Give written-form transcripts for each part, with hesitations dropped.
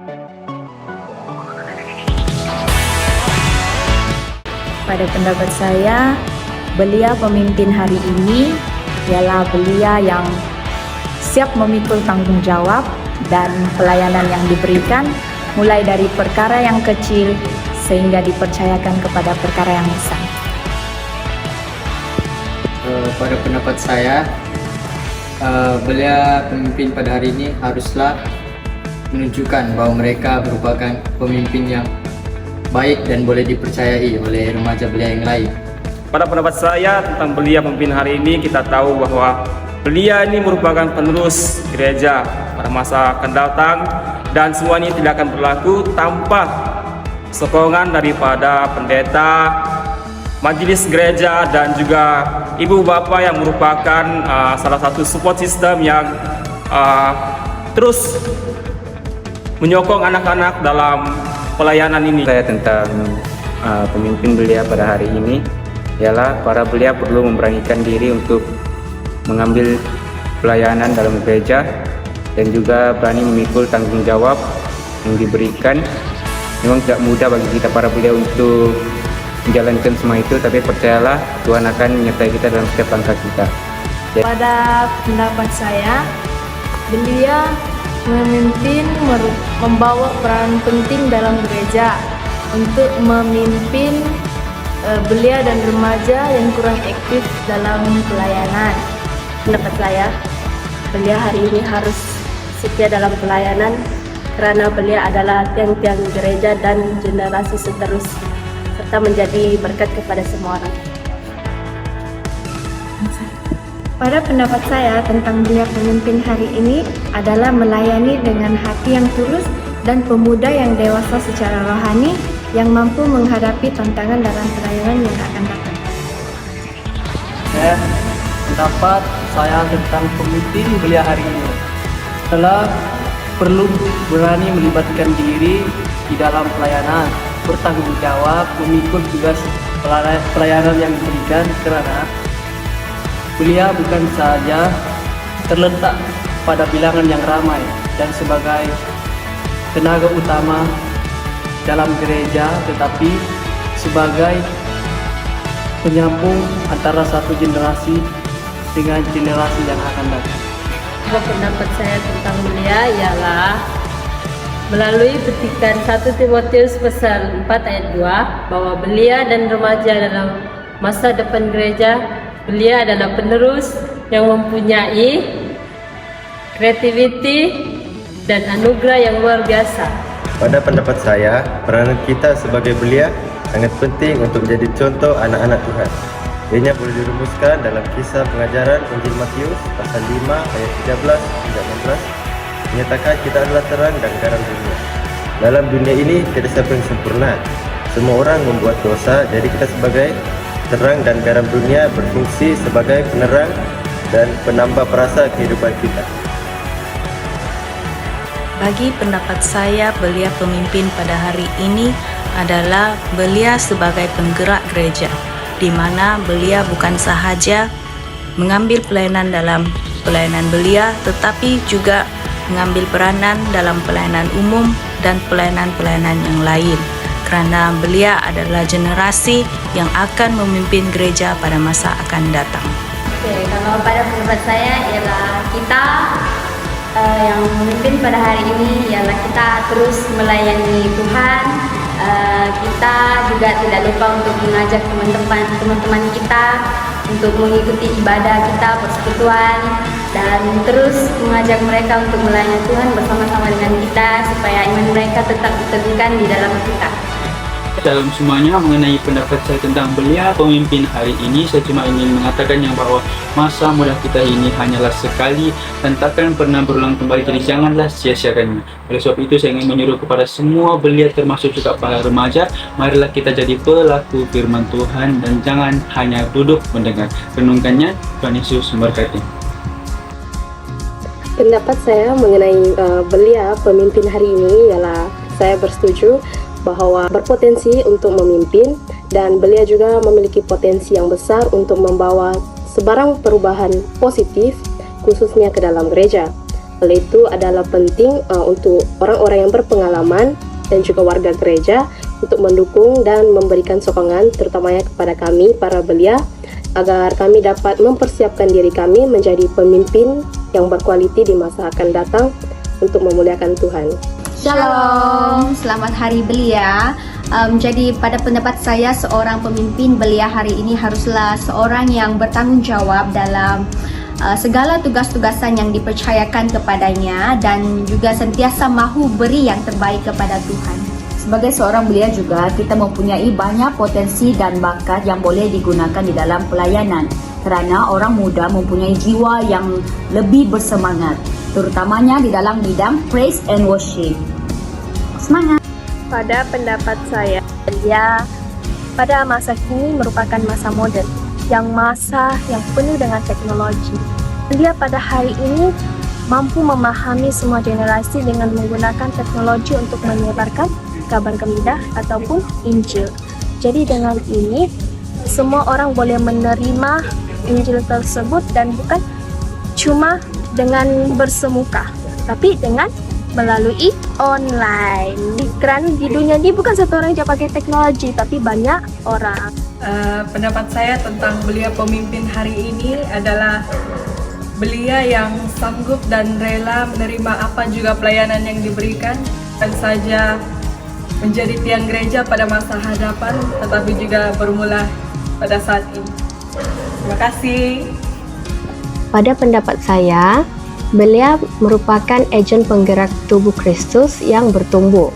Pada pendapat saya, belia pemimpin hari ini ialah belia yang siap memikul tanggung jawab dan pelayanan yang diberikan mulai dari perkara yang kecil sehingga dipercayakan kepada perkara yang besar. Pada pendapat saya, belia pemimpin pada hari ini haruslah menunjukkan bahwa mereka merupakan pemimpin yang baik dan boleh dipercayai oleh remaja belia yang lain. Pada pendapat saya tentang belia pemimpin hari ini, kita tahu bahwa belia ini merupakan penerus gereja pada masa akan datang, dan semua ini tidak akan berlaku tanpa sokongan daripada pendeta, majelis gereja, dan juga ibu bapak yang merupakan salah satu support system yang terus menyokong anak-anak dalam pelayanan ini. Saya tentang pemimpin belia pada hari ini ialah para belia perlu memberanikan diri untuk mengambil pelayanan dalam gereja dan juga berani memikul tanggung jawab yang diberikan. Memang tidak mudah bagi kita para belia untuk menjalankan semua itu, tapi percayalah Tuhan akan menyertai kita dalam setiap langkah kita. Pada pendapat saya, belia memimpin membawa peran penting dalam gereja untuk memimpin belia dan remaja yang kurang aktif dalam pelayanan. Pendapat saya, belia hari ini harus setia dalam pelayanan karena belia adalah tiang-tiang gereja dan generasi seterusnya, serta menjadi berkat kepada semua orang. Pada pendapat saya tentang belia pemimpin hari ini adalah melayani dengan hati yang tulus dan pemuda yang dewasa secara rohani yang mampu menghadapi tantangan dalam pelayanan yang akan datang. Pendapat saya tentang pemimpin belia hari ini adalah perlu berani melibatkan diri di dalam pelayanan, bertanggung jawab, memikul tugas pelayanan yang diberikan, karena belia bukan saja terletak pada bilangan yang ramai dan sebagai tenaga utama dalam gereja, tetapi sebagai penyambung antara satu generasi dengan generasi yang akan datang. Pendapat saya tentang belia ialah melalui petikan 1 Timotius pasal 4 ayat 2 bahwa belia dan remaja dalam masa depan gereja, belia adalah penerus yang mempunyai kreativiti dan anugerah yang luar biasa. Pada pendapat saya, peranan kita sebagai belia sangat penting untuk menjadi contoh anak-anak Tuhan. Ianya boleh dirumuskan dalam kisah pengajaran Injil Matius pasal 5 ayat 13 hingga 16, menyatakan kita adalah terang dan garam dunia. Dalam dunia ini tidak siapa yang sempurna. Semua orang membuat dosa, jadi kita sebagai terang dan garam dunia berfungsi sebagai penerang dan penambah perasa kehidupan kita. Bagi pendapat saya, belia pemimpin pada hari ini adalah belia sebagai penggerak gereja, di mana belia bukan sahaja mengambil pelayanan dalam pelayanan belia, tetapi juga mengambil peranan dalam pelayanan umum dan pelayanan-pelayanan yang lain. Karena belia adalah generasi yang akan memimpin gereja pada masa akan datang. Kalau pada pendapat saya ialah kita yang memimpin pada hari ini ialah kita terus melayani Tuhan. Kita juga tidak lupa untuk mengajak teman-teman kita untuk mengikuti ibadah kita, persekutuan, dan terus mengajak mereka untuk melayani Tuhan bersama-sama dengan kita supaya iman mereka tetap diteguhkan di dalam kita. Dalam semuanya mengenai pendapat saya tentang belia pemimpin hari ini, saya cuma ingin mengatakan yang bahwa masa muda kita ini hanyalah sekali dan takkan pernah berulang kembali, jadi janganlah sia-siakannya. Oleh sebab itu saya ingin menyuruh kepada semua belia termasuk juga para remaja, marilah kita jadi pelaku firman Tuhan dan jangan hanya duduk mendengar. Renungkannya. Tuhan Yesus memberkati. Pendapat saya mengenai belia pemimpin hari ini ialah saya bersetuju bahwa berpotensi untuk memimpin dan belia juga memiliki potensi yang besar untuk membawa sebarang perubahan positif khususnya ke dalam gereja. Oleh itu adalah penting untuk orang-orang yang berpengalaman dan juga warga gereja untuk mendukung dan memberikan sokongan terutamanya kepada kami para belia agar kami dapat mempersiapkan diri kami menjadi pemimpin yang berkualiti di masa akan datang untuk memuliakan Tuhan. Shalom, selamat Hari Belia. Jadi pada pendapat saya seorang pemimpin belia hari ini haruslah seorang yang bertanggung jawab dalam segala tugas-tugasan yang dipercayakan kepadanya dan juga sentiasa mahu beri yang terbaik kepada Tuhan. Sebagai seorang belia juga, kita mempunyai banyak potensi dan bakat yang boleh digunakan di dalam pelayanan kerana orang muda mempunyai jiwa yang lebih bersemangat, terutamanya di dalam bidang praise and worship. Semangat! Pada pendapat saya, belia pada masa kini merupakan masa moden, masa yang penuh dengan teknologi. Belia pada hari ini mampu memahami semua generasi dengan menggunakan teknologi untuk menyebarkan kabar gembira ataupun Injil. Jadi dengan ini semua orang boleh menerima Injil tersebut dan bukan cuma dengan bersemuka, tapi dengan melalui online. Kerana di dunia ini bukan satu orang yang pakai teknologi, tapi banyak orang. Pendapat saya tentang belia pemimpin hari ini adalah belia yang sanggup dan rela menerima apa juga pelayanan yang diberikan, dan saja menjadi tiang gereja pada masa hadapan, tetapi juga bermula pada saat ini. Terima kasih. Pada pendapat saya, belia merupakan agen penggerak tubuh Kristus yang bertumbuh,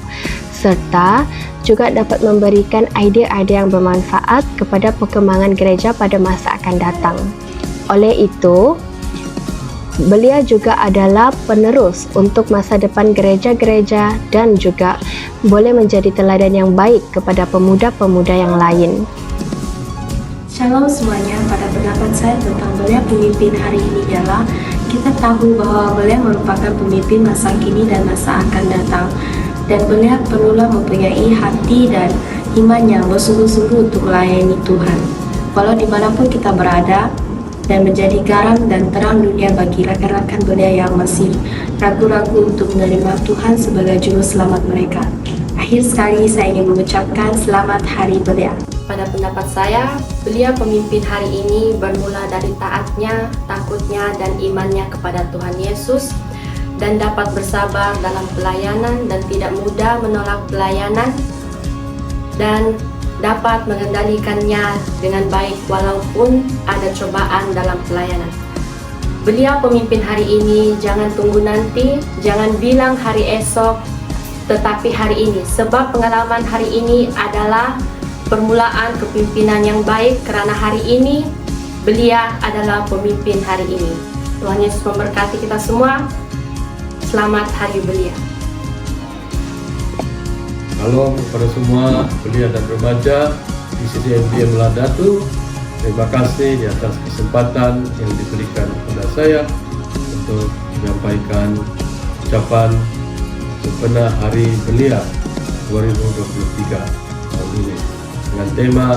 serta juga dapat memberikan idea-idea yang bermanfaat kepada perkembangan gereja pada masa akan datang. Oleh itu, belia juga adalah penerus untuk masa depan gereja-gereja dan juga boleh menjadi teladan yang baik kepada pemuda-pemuda yang lain. Shalom semuanya, pada pendapat saya tentang belia pemimpin hari ini ialah kita tahu bahwa belia merupakan pemimpin masa kini dan masa akan datang, dan belia perlulah mempunyai hati dan iman yang bersungguh-sungguh untuk melayani Tuhan walau dimanapun kita berada, dan menjadi garam dan terang dunia bagi rekan-rekan belia yang masih ragu-ragu untuk menerima Tuhan sebagai juru selamat mereka. Akhir sekali saya ingin mengucapkan selamat Hari Belia. Pada pendapat saya, belia pemimpin hari ini bermula dari taatnya, takutnya, dan imannya kepada Tuhan Yesus, dan dapat bersabar dalam pelayanan dan tidak mudah menolak pelayanan, dan dapat mengendalikannya dengan baik walaupun ada cobaan dalam pelayanan. Belia pemimpin hari ini jangan tunggu nanti, jangan bilang hari esok, tetapi hari ini, sebab pengalaman hari ini adalah permulaan kepimpinan yang baik, kerana hari ini belia adalah pemimpin hari ini. Tuhan Yesus memberkati kita semua. Selamat Hari Belia. Halo kepada semua belia dan remaja di CDMP Meladatu. Terima kasih di atas kesempatan yang diberikan kepada saya untuk menyampaikan ucapan sempena Hari Belia 2023 tahun ini dengan tema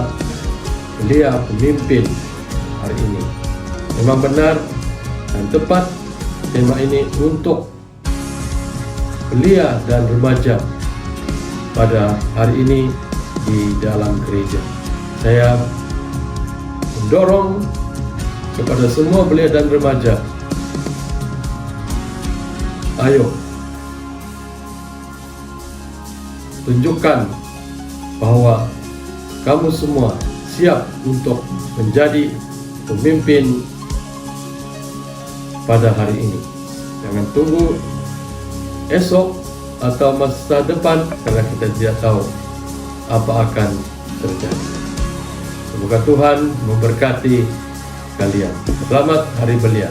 belia pemimpin hari ini. Memang benar dan tepat tema ini untuk belia dan remaja pada hari ini di dalam gereja. Saya mendorong kepada semua belia dan remaja, ayo tunjukkan bahwa kamu semua siap untuk menjadi pemimpin pada hari ini. Jangan tunggu esok atau masa depan, karena kita tidak tahu apa akan terjadi. Semoga Tuhan memberkati kalian. Selamat Hari Belia.